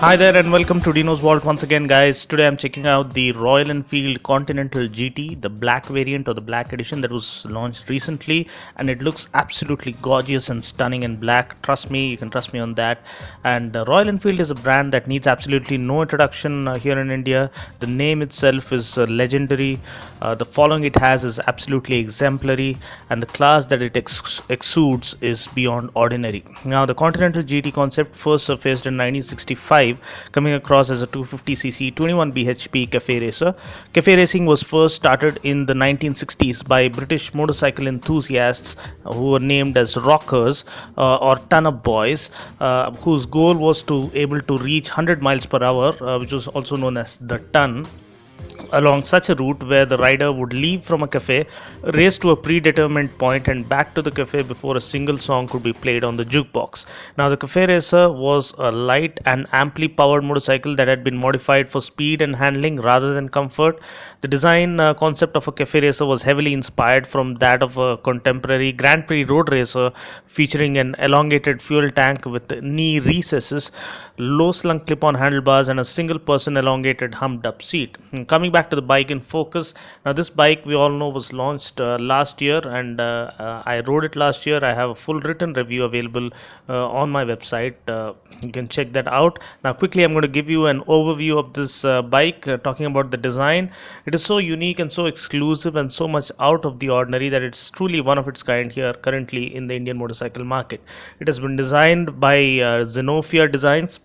Hi there and welcome to Dinos Vault once again, guys. Today I'm checking out the Royal Enfield Continental GT, the black variant or the black edition that was launched recently, and it looks absolutely gorgeous and stunning in black. Trust me, you can trust me on that. And Royal Enfield is a brand that needs absolutely no introduction here in India. The name itself is legendary. The following it has is absolutely exemplary, and the class that it exudes is beyond ordinary. Now, the Continental GT concept first surfaced in 1965, coming across as a 250cc 21 bhp cafe racer. Cafe racing was first started in the 1960s by British motorcycle enthusiasts who were named as rockers or ton-up boys, whose goal was to able to reach 100 miles per hour, which was also known as the ton, along such a route where the rider would leave from a cafe, race to a predetermined point, and back to the cafe before a single song could be played on the jukebox. Now, the Cafe Racer was a light and amply powered motorcycle that had been modified for speed and handling rather than comfort. The design concept of a Cafe Racer was heavily inspired from that of a contemporary Grand Prix road racer, featuring an elongated fuel tank with knee recesses, low slung clip on handlebars, and a single person elongated humped up seat. Coming back to the bike in focus, now this bike we all know was launched last year, and I rode it last year. I have a full written review available on my website. You can check that out. Now quickly I'm going to give you an overview of this bike, talking about the design. It is so unique and so exclusive and so much out of the ordinary that it's truly one of its kind here currently in the Indian motorcycle market. It has been designed by Zenofia Designs,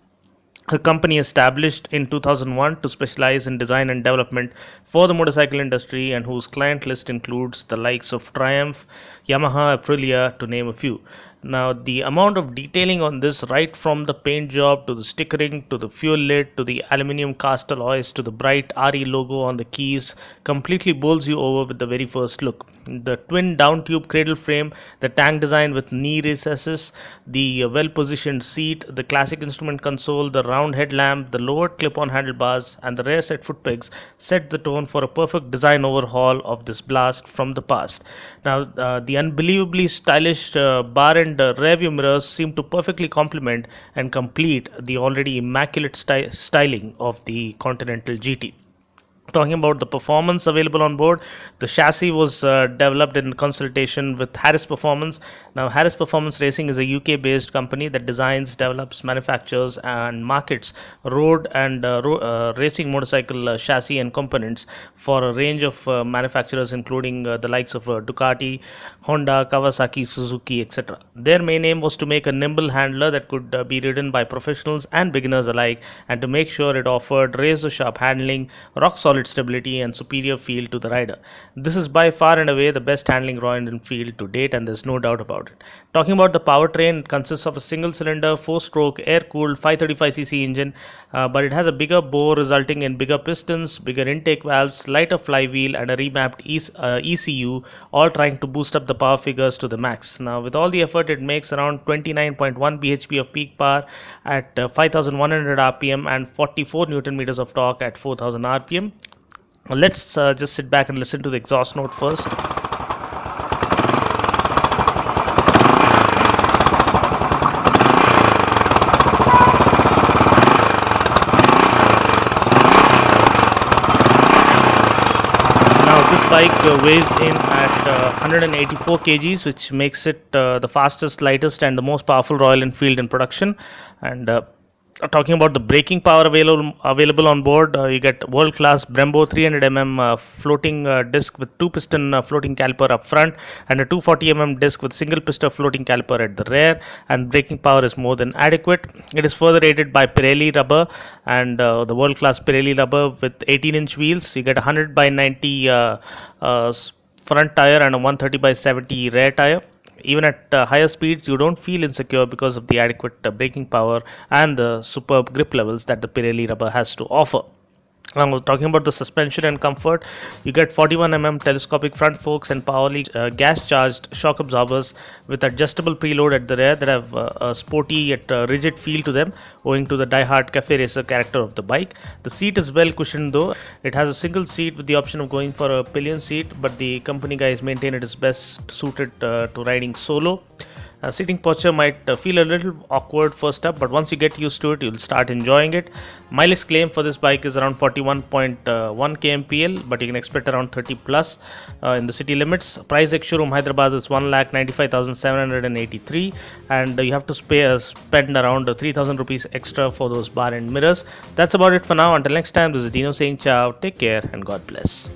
a company established in 2001 to specialize in design and development for the motorcycle industry, and whose client list includes the likes of Triumph, Yamaha, Aprilia, to name a few. Now, the amount of detailing on this, right from the paint job to the stickering to the fuel lid to the aluminium cast alloys to the bright RE logo on the keys, completely bowls you over with the very first look. The twin down tube cradle frame, the tank design with knee recesses, the well positioned seat, the classic instrument console, the round headlamp, the lowered clip on handlebars, and the rear set foot pegs set the tone for a perfect design overhaul of this blast from the past. Now, the unbelievably stylish bar and rear view mirrors seem to perfectly complement and complete the already immaculate styling of the Continental GT. Talking about the performance available on board, the chassis was developed in consultation with Harris Performance. Now, Harris Performance Racing is a UK based company that designs, develops, manufactures and markets road and racing motorcycle chassis and components for a range of manufacturers, including the likes of Ducati, Honda, Kawasaki, Suzuki, etc. Their main aim was to make a nimble handler that could be ridden by professionals and beginners alike, and to make sure it offered razor sharp handling, rock solid stability and superior feel to the rider. This is by far and away the best handling Royal Enfield to date, and there's no doubt about it. Talking about the powertrain, it consists of a single cylinder 4-stroke air cooled 535cc engine, but it has a bigger bore, resulting in bigger pistons, bigger intake valves, lighter flywheel and a revamped ECU, all trying to boost up the power figures to the max. Now, with all the effort, it makes around 29.1 bhp of peak power at 5100 rpm and 44 newton meters of torque at 4000 rpm. Let's just sit back and listen to the exhaust note first. Now, this bike weighs in at 184 kgs, which makes it the fastest, lightest and the most powerful Royal Enfield in production. And talking about the braking power available on board, you get world-class Brembo 300mm floating disc with 2-piston floating caliper up front, and a 240mm disc with single piston floating caliper at the rear, and braking power is more than adequate. It is further aided by Pirelli rubber, and the world-class Pirelli rubber with 18-inch wheels. You get 100 by 90 front tire and a 130 by 70 rear tire. Even at higher speeds, you don't feel insecure because of the adequate braking power and the superb grip levels that the Pirelli rubber has to offer. Talking about the suspension and comfort, you get 41mm telescopic front forks and powerfully gas-charged shock absorbers with adjustable preload at the rear that have a sporty yet rigid feel to them, owing to the die-hard cafe racer character of the bike. The seat is well cushioned though. It has a single seat with the option of going for a pillion seat, but the company guys maintain it is best suited to riding solo. Seating posture might feel a little awkward first up, but once you get used to it, you'll start enjoying it. Mileage claim for this bike is around 41.1 kmpl, but you can expect around 30 plus in the city limits. Price ex-showroom Hyderabad is 1,95,783, and you have to spend around 3,000 rupees extra for those bar end mirrors. That's about it for now. Until next time, this is Dino saying ciao, take care, and God bless.